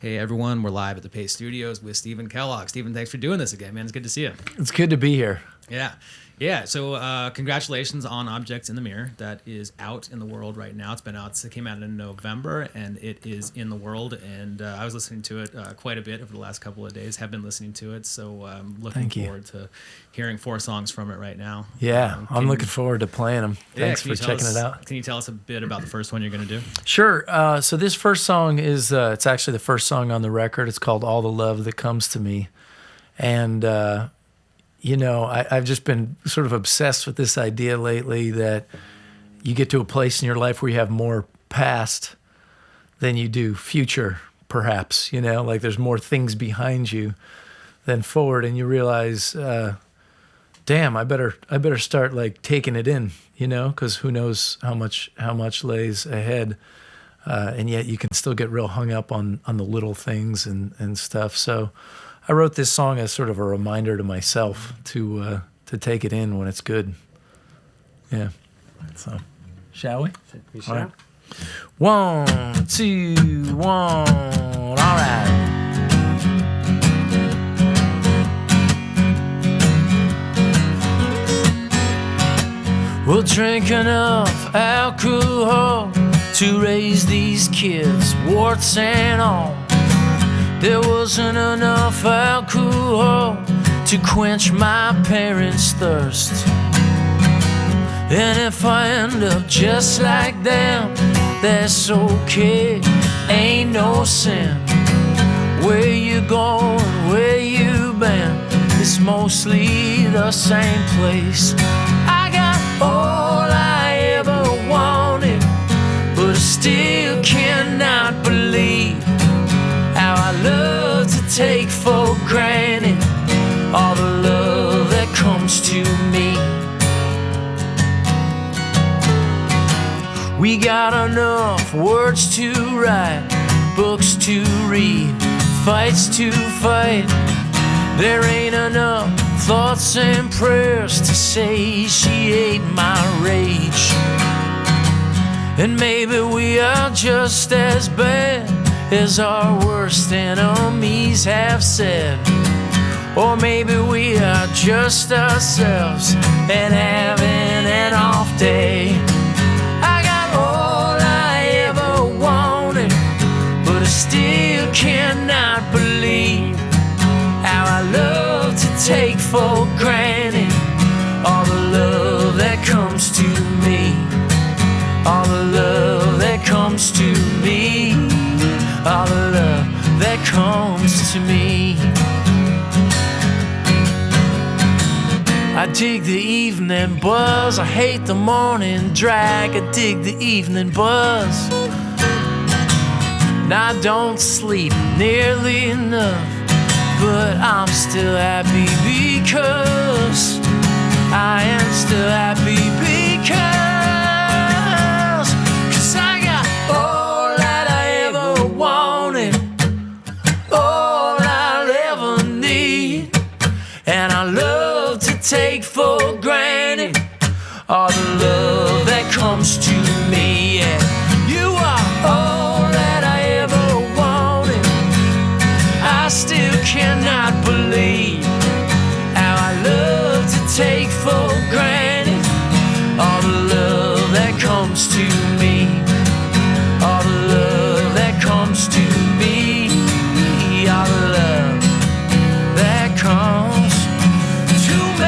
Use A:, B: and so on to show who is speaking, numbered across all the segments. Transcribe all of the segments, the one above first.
A: Hey everyone, we're live at the Paste Studios with Stephen Kellogg. Stephen, thanks for doing this again, man. It's good to see you.
B: It's good to be here.
A: Yeah. So congratulations on Objects in the Mirror. That is out in the world right now. It came out in November, and it is in the world. And I was listening to it quite a bit over the last couple of days. Have been listening to it, so I'm looking forward to hearing 4 songs from it right now.
B: Yeah, I'm looking forward to playing them. Thanks for checking it out.
A: Can you tell us a bit about the first one you're going to do?
B: Sure. So this first song is it's actually the first song on the record. It's called All the Love That Comes to Me. And I've just been sort of obsessed with this idea lately that you get to a place in your life where you have more past than you do future, perhaps. Like there's more things behind you than forward, and you realize, damn, I better start like taking it in, because who knows how much lays ahead, and yet you can still get real hung up on the little things and stuff. So I wrote this song as sort of a reminder to myself to take it in when it's good. Yeah. So, shall we?
A: We shall.
B: All right. 1, 2, 1. All right. We'll drink enough alcohol to raise these kids, warts and all. There wasn't enough alcohol to quench my parents' thirst. And if I end up just like them, that's okay, ain't no sin. Where you going, where you been, it's mostly the same place. I got all I ever wanted, but I still cannot believe how I love to take for granted all the love that comes to me. We got enough words to write, books to read, fights to fight. There ain't enough thoughts and prayers to satiate my rage. And maybe we are just as bad as our worst enemies have said. Or maybe we are just ourselves and having an off day. I got all I ever wanted, but I still cannot believe how I love to take for granted all the love that comes to me. All the love that comes to me. All the love that comes to me. I dig the evening buzz, I hate the morning drag. I dig the evening buzz, and I don't sleep nearly enough, but I'm still happy because I am still happy because I got all that I ever wanted, all I'll ever need, and I love to take for granted all the love that comes to me. Yeah, you are all that I ever wanted. I still cannot believe how I love to take for granted all the love that comes to me. All the love that comes to me. All the love that comes to me.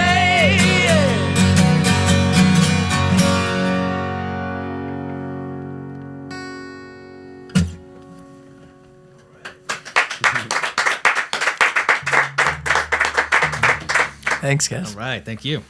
B: Thanks, guys.
A: All right, thank you.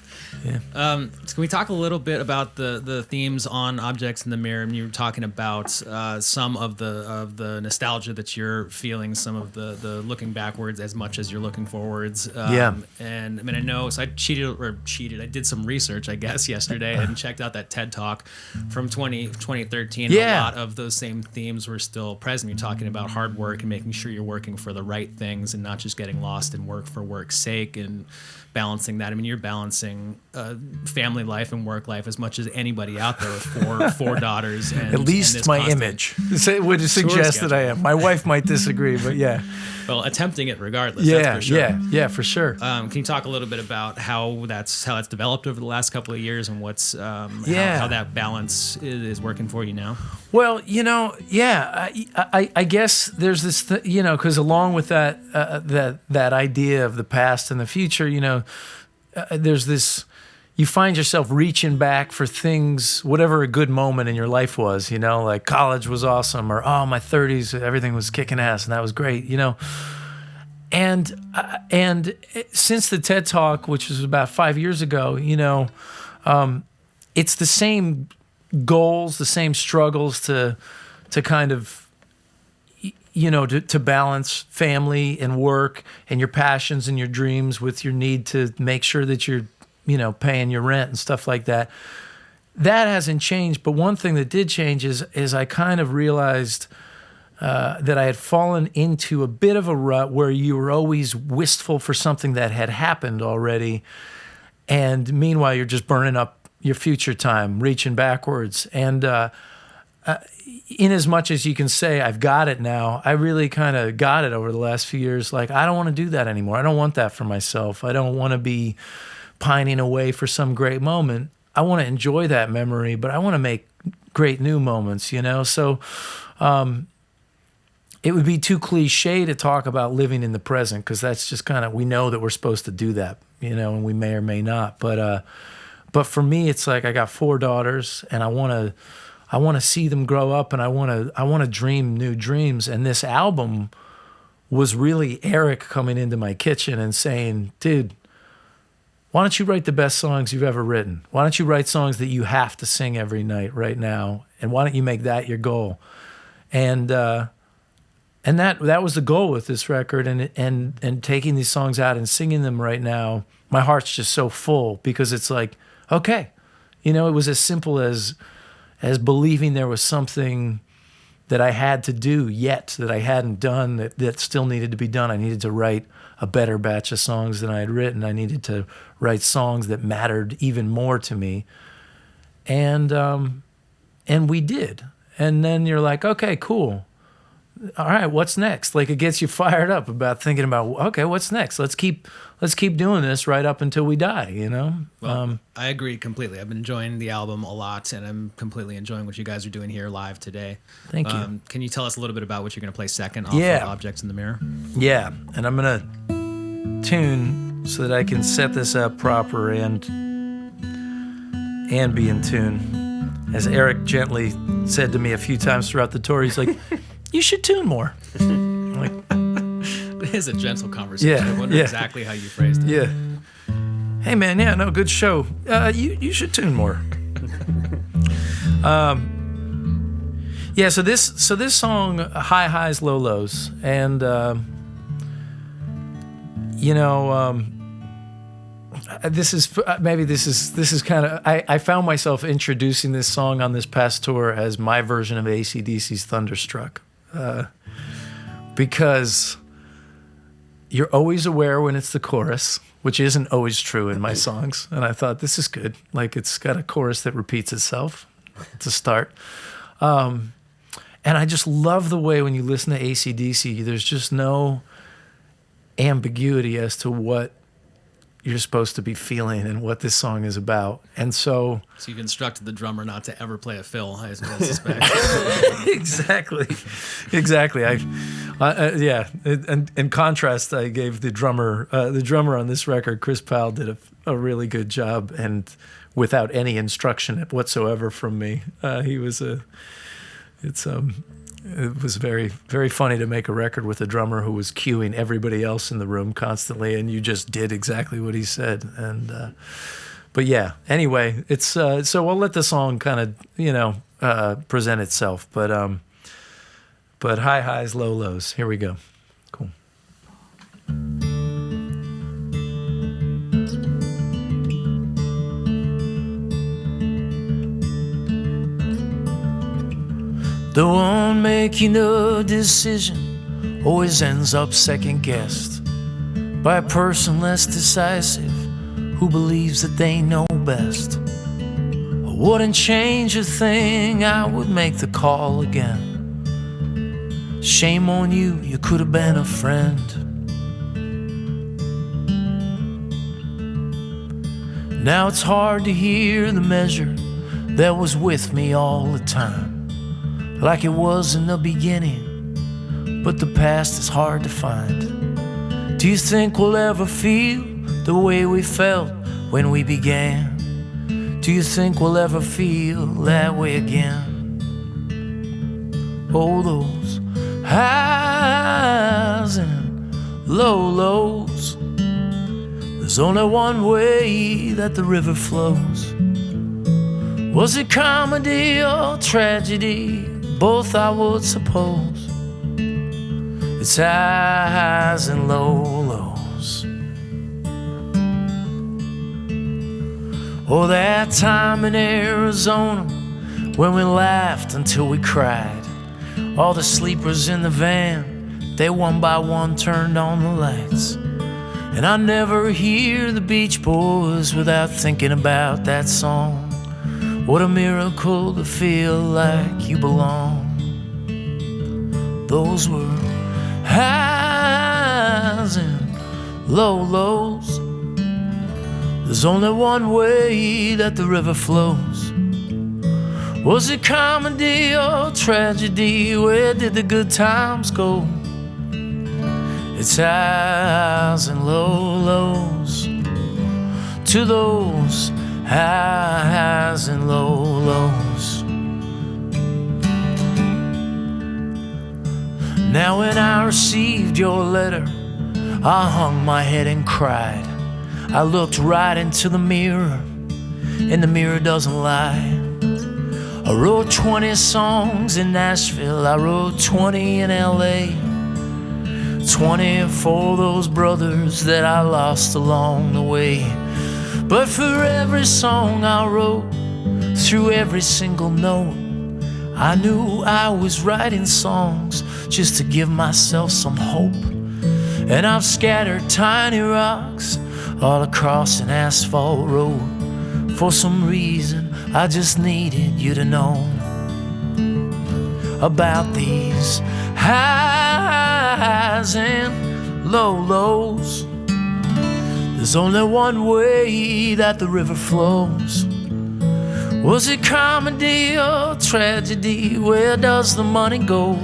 B: Yeah.
A: So can we talk a little bit about the themes on Objects in the Mirror? And you were talking about some of the nostalgia that you're feeling, some of the looking backwards as much as you're looking forwards.
B: Yeah.
A: And I mean, I know, so I I did some research, I guess, yesterday and checked out that TED Talk from 2013.
B: Yeah.
A: A lot of those same themes were still present. You're talking about hard work and making sure you're working for the right things and not just getting lost in work for work's sake and balancing that. I mean, you're balancing balancing family life and work life as much as anybody out there with four daughters. And,
B: At least my image would suggest that I am. My wife might disagree, but yeah.
A: Well, attempting it regardless. That's for sure.
B: Yeah, for sure.
A: Can you talk a little bit about how that's developed over the last couple of years and what's how that balance is working for you now?
B: Well, I guess there's this, because along with that idea of the past and the future, there's this. You find yourself reaching back for things, whatever a good moment in your life was, like college was awesome, or my 30s, everything was kicking ass, and that was great, And since the TED Talk, which was about 5 years ago, it's the same goals, the same struggles to kind of, to balance family and work and your passions and your dreams with your need to make sure that you're paying your rent and stuff like that. That hasn't changed. But one thing that did change is I kind of realized that I had fallen into a bit of a rut where you were always wistful for something that had happened already. And meanwhile, you're just burning up your future time, reaching backwards. And in as much as you can say, I've got it now, I really kind of got it over the last few years. Like, I don't want to do that anymore. I don't want that for myself. I don't want to be pining away for some great moment. I want to enjoy that memory, but I want to make great new moments, So it would be too cliche to talk about living in the present, because that's just kind of, we know that we're supposed to do that, and we may or may not. But for me, it's like I got 4 daughters, and I want to see them grow up, and I want to dream new dreams. And this album was really Eric coming into my kitchen and saying, dude, why don't you write the best songs you've ever written? Why don't you write songs that you have to sing every night right now? And why don't you make that your goal? And that was the goal with this record, and taking these songs out and singing them right now. My heart's just so full, because it's like, okay, it was as simple as believing there was something that I had to do yet that I hadn't done that still needed to be done. I needed to write a better batch of songs than I had written. I needed to write songs that mattered even more to me. And we did. And then you're like, okay, cool. All right, what's next? Like, it gets you fired up about thinking about, okay, what's next? Let's keep doing this right up until we die,
A: Well, I agree completely. I've been enjoying the album a lot, and I'm completely enjoying what you guys are doing here live today.
B: Thank you.
A: Can you tell us a little bit about what you're going to play second off of Objects in the Mirror?
B: Yeah, and I'm going to tune so that I can set this up proper and be in tune. As Eric gently said to me a few times throughout the tour, he's like, you should tune more. I'm like,
A: it is a gentle conversation. I wonder exactly how you phrased it.
B: Yeah. Hey man, no, good show. You should tune more. So this song, High Highs, Low Lows, and this is kind of, I found myself introducing this song on this past tour as my version of AC/DC's Thunderstruck. Because you're always aware when it's the chorus, which isn't always true in my songs. And I thought, this is good. Like, it's got a chorus that repeats itself to start. And I just love the way when you listen to AC/DC, there's just no ambiguity as to what you're supposed to be feeling and what this song is about. And so
A: you've instructed the drummer not to ever play a fill, I suspect.
B: Exactly. In contrast, I gave the drummer on this record, Chris Powell, did a really good job, and without any instruction whatsoever from me. It was very, very funny to make a record with a drummer who was cueing everybody else in the room constantly, and you just did exactly what he said. And but yeah, anyway, it's so we'll let the song kind of present itself. But high highs, low lows. Here we go. Cool. The one making no decision always ends up second-guessed by a person less decisive who believes that they know best. I wouldn't change a thing, I would make the call again. Shame on you, you could have been a friend. Now it's hard to hear the measure that was with me all the time, like it was in the beginning, but the past is hard to find. Do you think we'll ever feel the way we felt when we began? Do you think we'll ever feel that way again? Oh, those highs and lows. There's only one way that the river flows. Was it comedy or tragedy? Both, I would suppose. It's highs and lows. Oh, that time in Arizona when we laughed until we cried. All the sleepers in the van, they one by one turned on the lights. And I never hear the Beach Boys without thinking about that song. What a miracle to feel like you belong. Those were highs and lows. There's only one way that the river flows. Was it comedy or tragedy? Where did the good times go? It's highs and lows. To those highs and lows. Now when I received your letter, I hung my head and cried. I looked right into the mirror, and the mirror doesn't lie. I wrote 20 songs in Nashville, I wrote 20 in LA, 20 for those brothers that I lost along the way. But for every song I wrote, through every single note, I knew I was writing songs just to give myself some hope. And I've scattered tiny rocks all across an asphalt road. For some reason I just needed you to know about these highs and lows. There's only one way that the river flows. Was it comedy or tragedy? Where does the money go?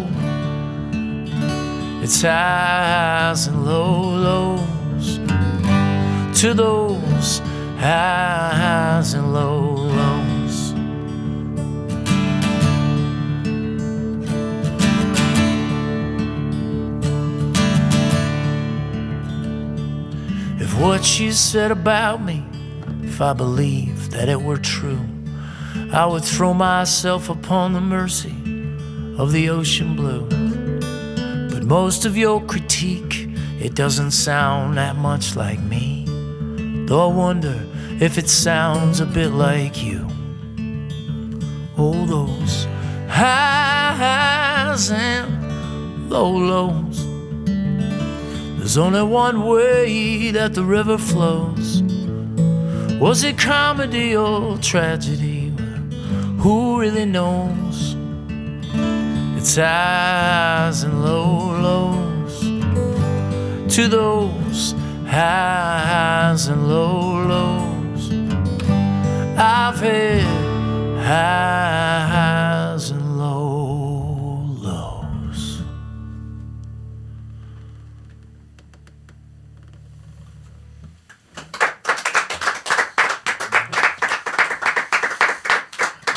B: It's highs and lows. To those highs and lows. If what you said about me, if I believed that it were true, I would throw myself upon the mercy of the ocean blue. But most of your critique, it doesn't sound that much like me, though I wonder if it sounds a bit like you. Oh, those highs and lows. There's only one way that the river flows. Was it comedy or tragedy? Who really knows? It's highs and lows. To those highs and lows, I've had highs and lows.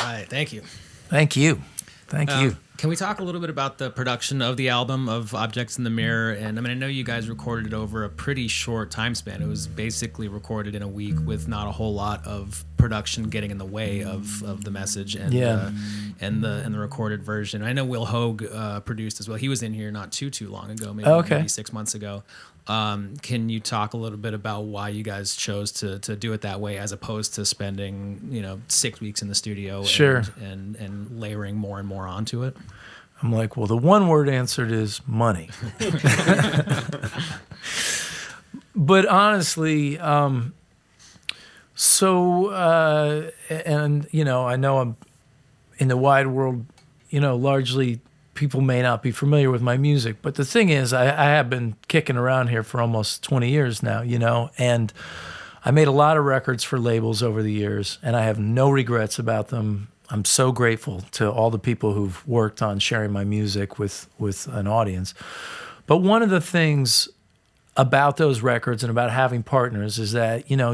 A: All right, thank you.
B: Thank you. Thank you.
A: Can we talk a little bit about the production of the album of Objects in the Mirror? And I mean, I know you guys recorded it over a pretty short time span. It was basically recorded in a week with not a whole lot of production getting in the way of the message and the recorded version. I know Will Hogue produced as well. He was in here not too long ago, maybe 6 months ago. Can you talk a little bit about why you guys chose to do it that way as opposed to spending 6 weeks in the studio and layering more and more onto it?
B: I'm like, well, the one word answer is money. But honestly, So, and, you know, I know I'm in the wide world, you know, largely people may not be familiar with my music. But the thing is, I have been kicking around here for almost 20 years now, you know, and I made a lot of records for labels over the years, and I have no regrets about them. I'm so grateful to all the people who've worked on sharing my music with an audience. But one of the things about those records and about having partners is that, you know,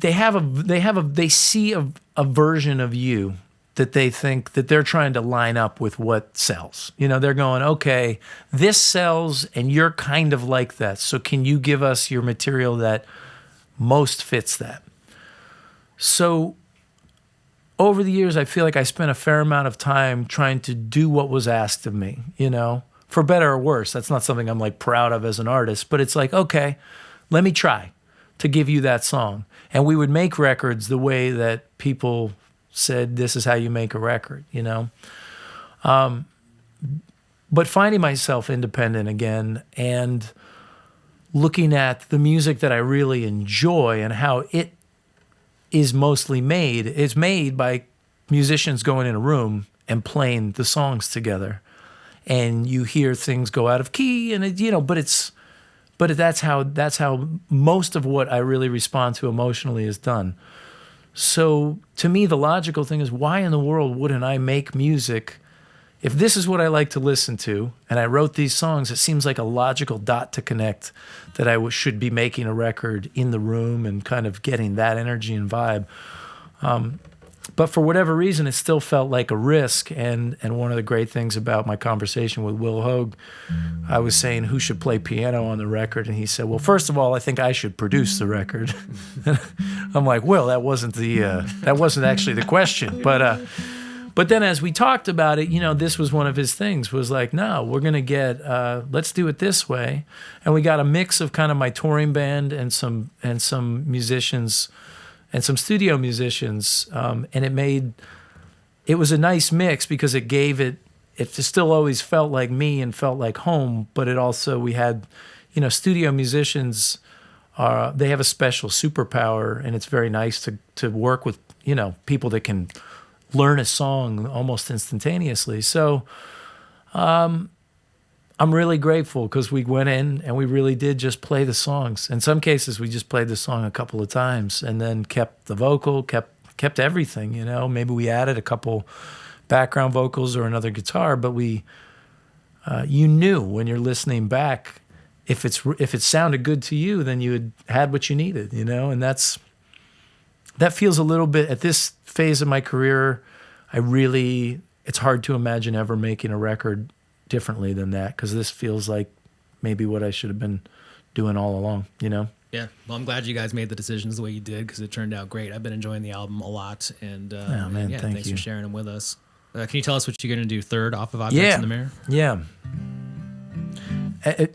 B: they see a version of you that they think that they're trying to line up with what sells. You know, they're going, okay, this sells and you're kind of like that. So can you give us your material that most fits that? So over the years, I feel like I spent a fair amount of time trying to do what was asked of me, you know, for better or worse. That's not something I'm like proud of as an artist, but it's like, okay, let me try to give you that song. And we would make records the way that people said, this is how you make a record, you know? But finding myself independent again and looking at the music that I really enjoy and how it is mostly made, it's made by musicians going in a room and playing the songs together. And you hear things go out of key and it, you know, but that's how most of what I really respond to emotionally is done. So to me, the logical thing is, why in the world wouldn't I make music? If this is what I like to listen to, and I wrote these songs, it seems like a logical dot to connect that I should be making a record in the room and kind of getting that energy and vibe. But for whatever reason, it still felt like a risk. And one of the great things about my conversation with Will Hogue, I was saying who should play piano on the record, and he said, well, first of all, I think I should produce the record. I'm like, Will, that wasn't actually the question. But then as we talked about it, you know, this was one of his things, was like, no, we're going to get, let's do it this way. And we got a mix of kind of my touring band and some musicians and some studio musicians. And it was a nice mix because it still always felt like me and felt like home, but it also, we had, you know, studio musicians, they have a special superpower, and it's very nice to work with, you know, people that can learn a song almost instantaneously. So I'm really grateful because we went in and we really did just play the songs. In some cases, we just played the song a couple of times and then kept the vocal, kept everything, you know. Maybe we added a couple background vocals or another guitar, but you knew when you're listening back, if it sounded good to you, then you had what you needed, you know. And that feels a little bit, at this phase of my career, it's hard to imagine ever making a record differently than that, because this feels like maybe what I should have been doing all along, you know?
A: Yeah. Well, I'm glad you guys made the decisions the way you did, because it turned out great. I've been enjoying the album a lot, and
B: oh, man,
A: yeah, thanks
B: you
A: for sharing them with us. Can you tell us what you're going to do third off of Objects in the Mirror?
B: Yeah.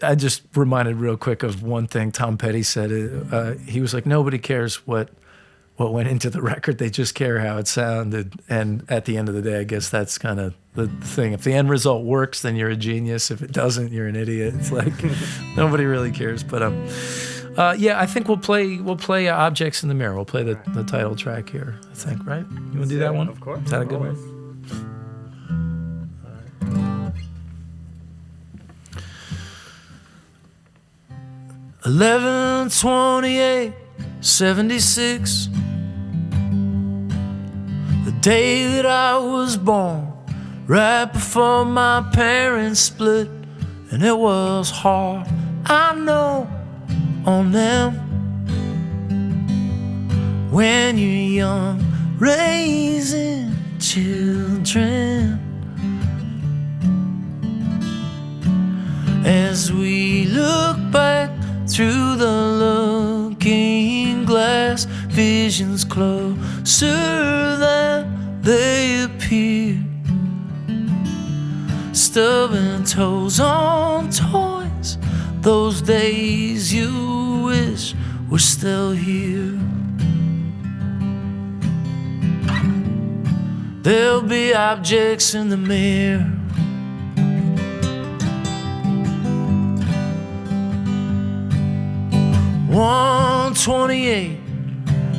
B: I just reminded real quick of one thing Tom Petty said. He was like, nobody cares what went into the record, they just care how it sounded. And at the end of the day, I guess that's kind of the thing. If the end result works, then you're a genius. If it doesn't, you're an idiot. It's like nobody really cares. But yeah, I think we'll play Objects in the Mirror. We'll play the title track here, I think, right? You want to do that one?
C: Of course.
B: Is that a good one? 11/28/76, the day that I was born, right before my parents split, and it was hard, I know, on them. When you're young, raising children, as we look back through the looking glass, visions closer than they appear. Stubborn toes on toys, those days you wish were still here. There'll be objects in the mirror, 28,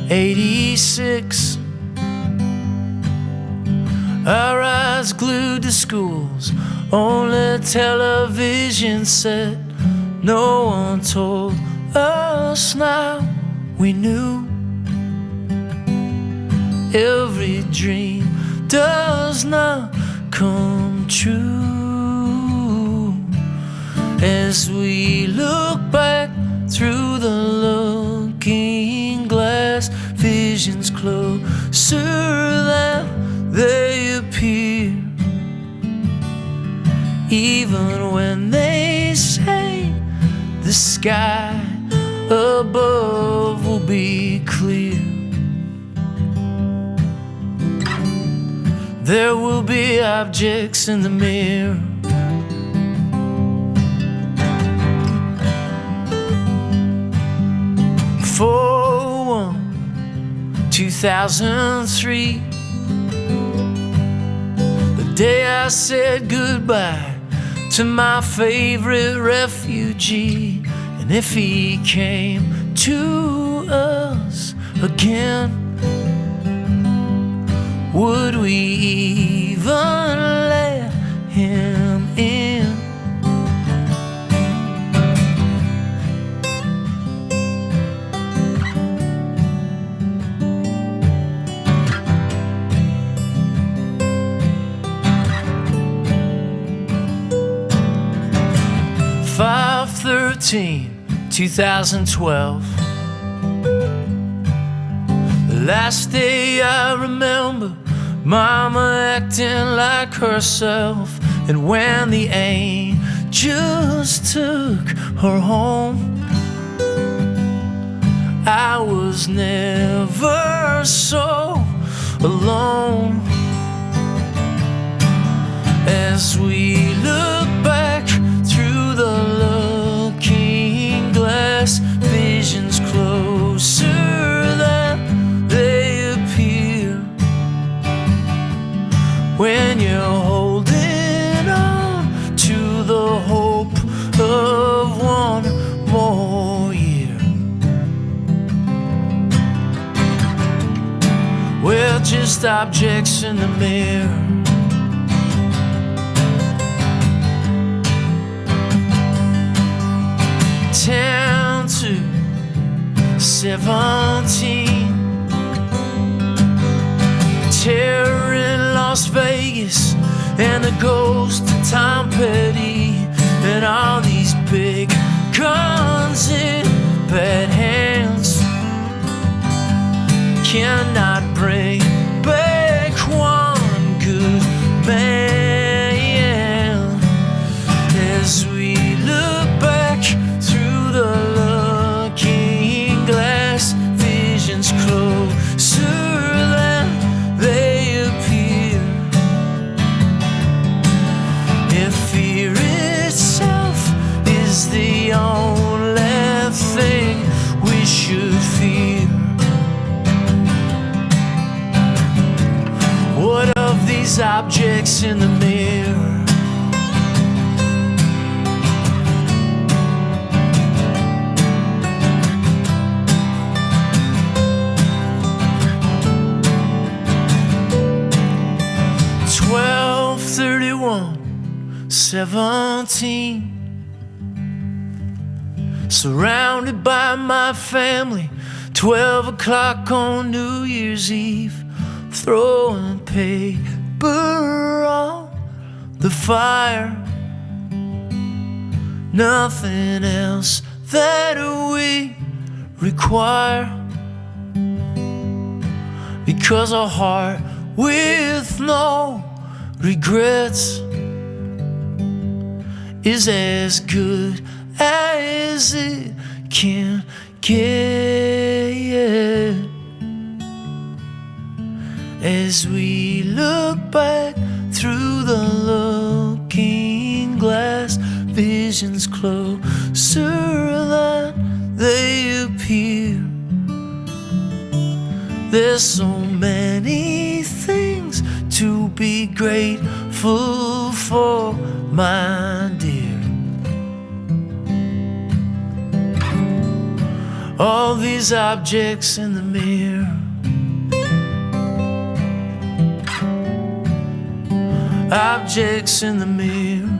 B: 86. Our eyes glued to school's only television set. No one told us now we knew. Every dream does not come true. As we look back through the looking glass, visions closer than they appear. Even when they say the sky above will be clear, there will be objects in the mirror. For 2003, the day I said goodbye to my favorite refugee. And if he came to us again, would we even let him in? (5/13, 2012). The last day I remember Mama acting like herself, and when the angels took her home, I was never so alone. As we look back through the looking glass, visions closer than they appear. When you're holding on to the hope of one more year, we're just objects in the mirror. (10 to 17). Terror in Las Vegas and the ghost of Tom Petty, and all these big guns in bad hands cannot bring back one good man. As we look back through the looking glass, visions closer than they appear. If fear itself is the only thing we should fear, what of these objects in the mirror? (12/31, 17). Surrounded by my family, 12 o'clock on New Year's Eve, throwing paper on the fire. Nothing else that we require, because a heart with no regrets is as good as it can get. As we look back through the looking glass, visions closer than they appear. There's so many things to be grateful for, my dear. all these objects in the mirror. Objects in the mirror.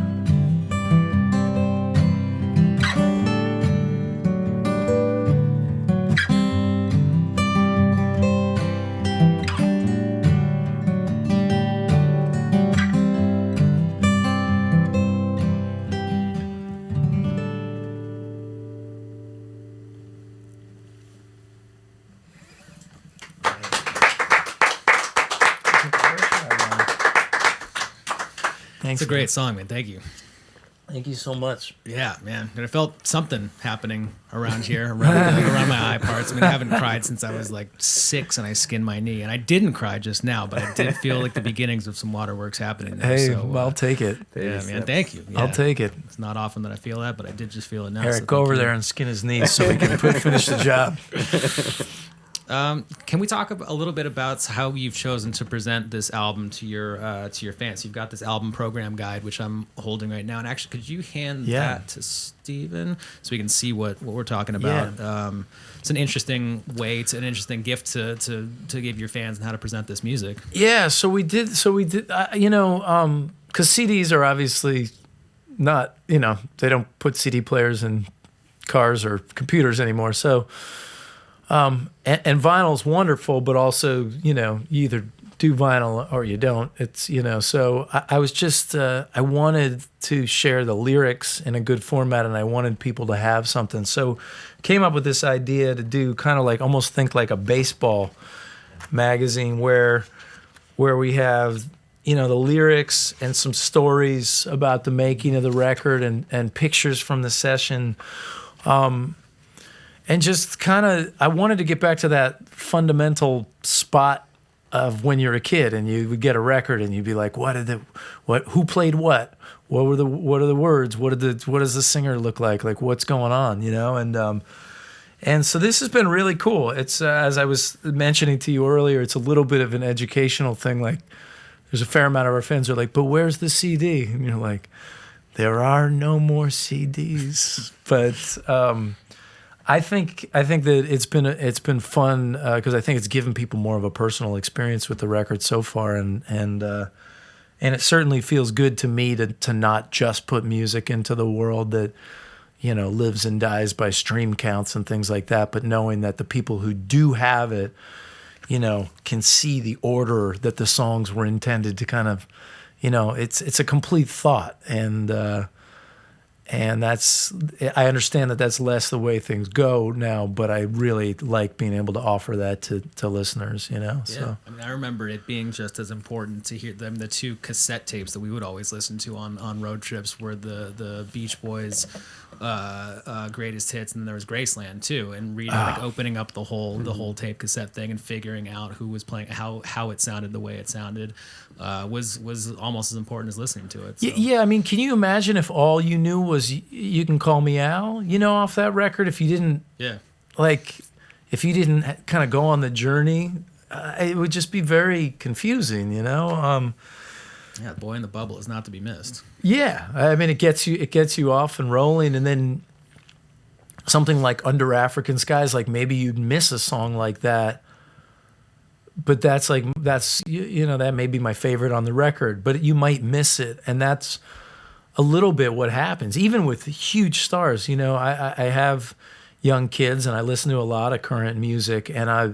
A: It's a great song, man. Thank you.
B: Thank you so much.
A: Yeah, man. And I felt something happening around here, around my eye parts. I mean, I haven't cried since I was like 6 and I skinned my knee. And I didn't cry just now, but I did feel like the beginnings of some waterworks happening there.
B: Hey,
A: so,
B: I'll take it.
A: Yeah, man. Thank you. Yeah.
B: I'll take it.
A: It's not often that I feel that, but I did just feel it now.
B: Eric,
A: so
B: go over
A: you.
B: there and skin his knees so we can finish the job.
A: Can we talk a little bit about how you've chosen to present this album to your fans? You've got this album program guide, which I'm holding right now. And actually, could you hand that to Steven so we can see what we're talking about? Yeah. It's an interesting way, an interesting gift to give your fans and how to present this music.
B: Yeah, so we did, you know, because CDs are obviously not, you know, they don't put CD players in cars or computers anymore. So, and vinyl's wonderful, but also, you know, you either do vinyl or you don't. It's, you know, so I was just, I wanted to share the lyrics in a good format, and I wanted people to have something. So came up with this idea to do kind of like, almost think like a baseball magazine where we have, you know, the lyrics and some stories about the making of the record and pictures from the session. And just kind of, I wanted to get back to that fundamental spot of when you're a kid and you would get a record and you'd be like, who played what? What are the words? What does the singer look like? Like, what's going on, you know? And so this has been really cool. It's, as I was mentioning to you earlier, it's a little bit of an educational thing. Like, there's a fair amount of our fans are like, but where's the CD? And you're like, there are no more CDs. But, I think that it's been fun because I think it's given people more of a personal experience with the record so far, and it certainly feels good to me to not just put music into the world that, you know, lives and dies by stream counts and things like that, but knowing that the people who do have it, you know, can see the order that the songs were intended to kind of, you know, it's a complete thought, and that's, I understand that that's less the way things go now, but I really like being able to offer that to listeners, you know?
A: Yeah.
B: So.
A: I mean, I remember it being just as important to hear them. The 2 cassette tapes that we would always listen to on road trips were the Beach Boys greatest hits, and then there was Graceland too, and reading, like opening up the whole tape cassette thing and figuring out who was playing, how it sounded the way it sounded, was almost as important as listening to it. So.
B: Yeah, I mean, can you imagine if all you knew was You Can Call Me Al, you know, off that record? If you didn't, if you didn't kind of go on the journey, it would just be very confusing, you know.
A: Yeah, Boy in the Bubble is not to be missed.
B: Yeah, I mean, it gets you off and rolling, and then something like Under African Skies, like maybe you'd miss a song like that, but that's you know, that may be my favorite on the record, but you might miss it, and that's a little bit what happens, even with huge stars. You know, I have young kids, and I listen to a lot of current music, and I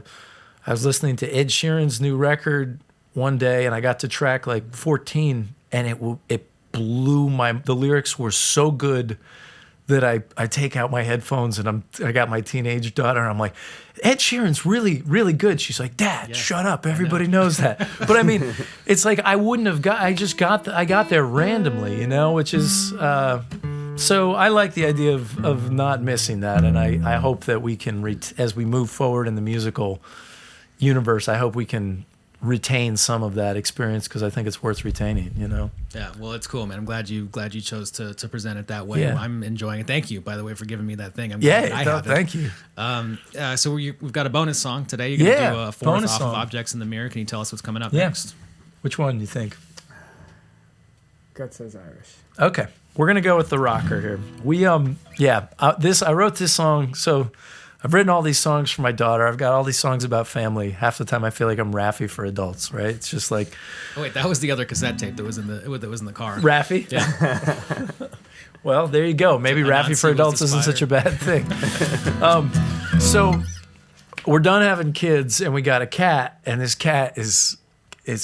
B: was listening to Ed Sheeran's new record one day, and I got to track like 14, and it blew the lyrics were so good that I take out my headphones, and I got my teenage daughter, and I'm like, Ed Sheeran's really, really good. She's like, Dad, shut up. Everybody knows that. But I mean, it's like I got there randomly, you know, which is, so I like the idea of not missing that. And I hope that we can, as we move forward in the musical universe, I hope we can retain some of that experience, because I think it's worth retaining, you know.
A: Yeah, well, it's cool, man. I'm glad you chose to present it that way.
B: Yeah.
A: I'm enjoying it. Thank you, by the way, for giving me that thing. I'm glad I have it.
B: Thank you.
A: So we've got a bonus song today. You're gonna do a fourth off of Objects in the Mirror. Can you tell us what's coming up next?
B: Which one do you think?
C: God Says Irish.
B: Okay, we're gonna go with the rocker here. We I wrote this song. So I've written all these songs for my daughter. I've got all these songs about family. Half the time I feel like I'm Raffi for adults, right? It's just like...
A: Oh, wait, that was the other cassette tape that was in the car.
B: Raffi?
A: Yeah.
B: Well, there you go. Maybe Raffi for adults isn't such a bad thing. So we're done having kids, and we got a cat, and this cat is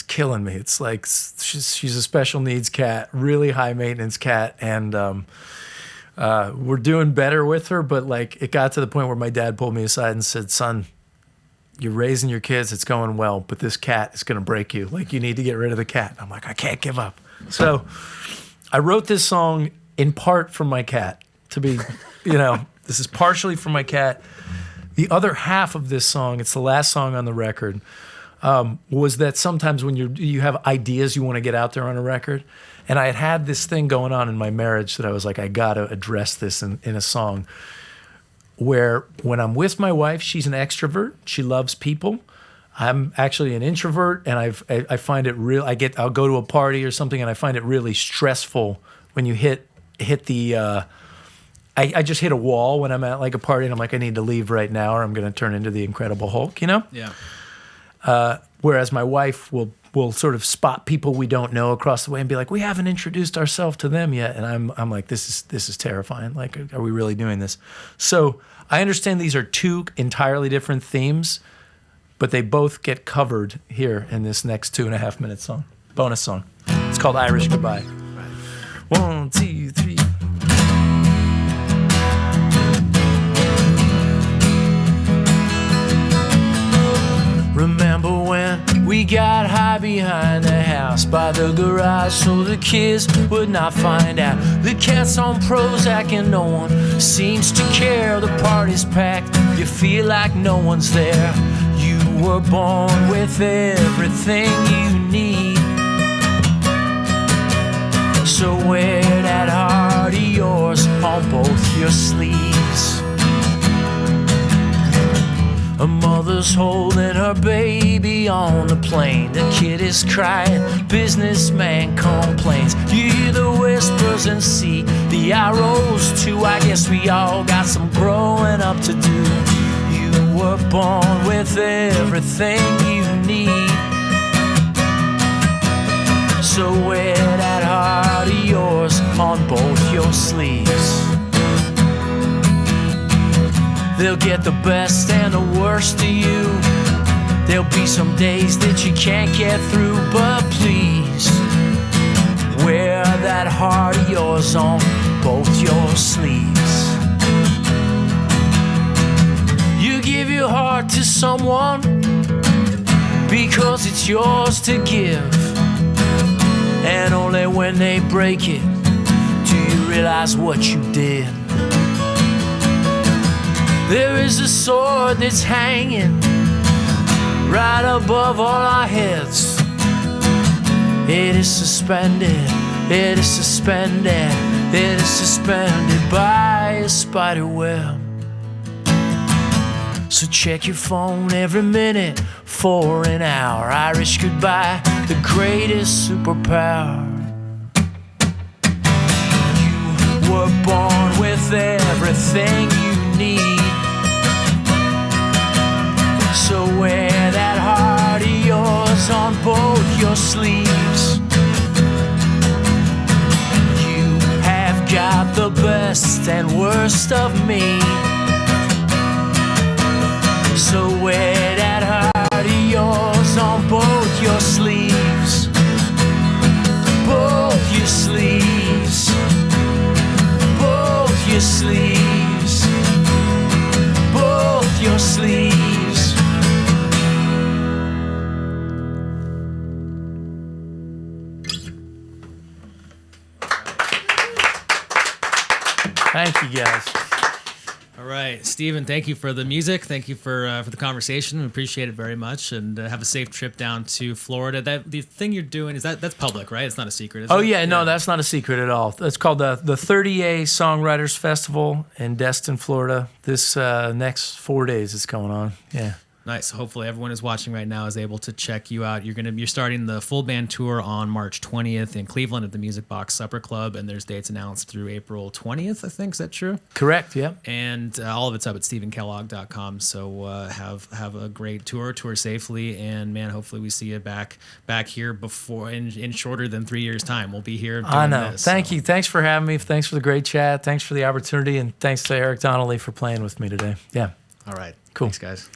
B: killing me. It's like she's a special needs cat, really high maintenance cat, and we're doing better with her, but like it got to the point where my dad pulled me aside and said, "Son, you're raising your kids, it's going well, but this cat is going to break you. Like, you need to get rid of the cat." I'm like, I can't give up. So I wrote this song in part for my cat to be, this is partially for my cat. The other half of this song, it's the last song on the record, was that sometimes when you have ideas you want to get out there on a record, and I had this thing going on in my marriage that I was like, I got to address this in a song, where when I'm with my wife, she's an extrovert. She loves people. I'm actually an introvert, and I find it real. I'll go to a party or something, and I find it really stressful when you hit the. I just hit a wall when I'm at like a party, and I'm like, I need to leave right now, or I'm going to turn into the Incredible Hulk.
A: Yeah.
B: Whereas my wife will sort of spot people we don't know across the way and be like, we haven't introduced ourselves to them yet, and I'm like, this is terrifying. Like, are we really doing this? So I understand these are two entirely different themes, but they both get covered here in this next 2.5 minute song, bonus song. It's called Irish Goodbye. 1, 2, 3. Remember when we got high behind the house by the garage so the kids would not find out? The cat's on Prozac and no one seems to care. The party's packed, you feel like no one's there. You were born with everything you need, so wear that heart of yours on both your sleeves. A mother's holding her baby on the plane. The kid is crying, businessman complains. You hear the whispers and see the arrows too. I guess we all got some growing up to do. You were born with everything you need, so wear that heart of yours on both your sleeves. They'll get the best and the worst of you. There'll be some days that you can't get through, but please wear that heart of yours on both your sleeves. You give your heart to someone because it's yours to give, and only when they break it do you realize what you did. There is a sword that's hanging right above all our heads. It is suspended, it is suspended, it is suspended by a spider web. So check your phone every minute for an hour. Irish goodbye, the greatest superpower. You were born with everything you need, so wear that heart of yours on both your sleeves. You have got the best and worst of me, so wear that heart of yours on both your sleeves. Both your sleeves. Both your sleeves. Both your sleeves. Thank you, guys.
A: All right, Stephen, thank you for the music. Thank you for the conversation. We appreciate it very much, and have a safe trip down to Florida. The thing you're doing that's public, right? It's not a secret. Is it?
B: Yeah, no, that's not a secret at all. It's called the 30A Songwriters Festival in Destin, Florida. This next 4 days it's going on. Yeah.
A: Nice. Hopefully everyone who's watching right now is able to check you out. You're starting the full band tour on March 20th in Cleveland at the Music Box Supper Club, and there's dates announced through April 20th, I think. Is that true?
B: Correct, yeah.
A: And all of it's up at StephenKellogg.com. So have a great tour safely, and man, hopefully we see you back here before in shorter than 3 years' time. We'll be here doing
B: I know.
A: this.
B: Thank you. Thanks for having me. Thanks for the great chat. Thanks for the opportunity, and thanks to Eric Donnelly for playing with me today. Yeah.
A: All right.
B: Cool.
A: Thanks, guys.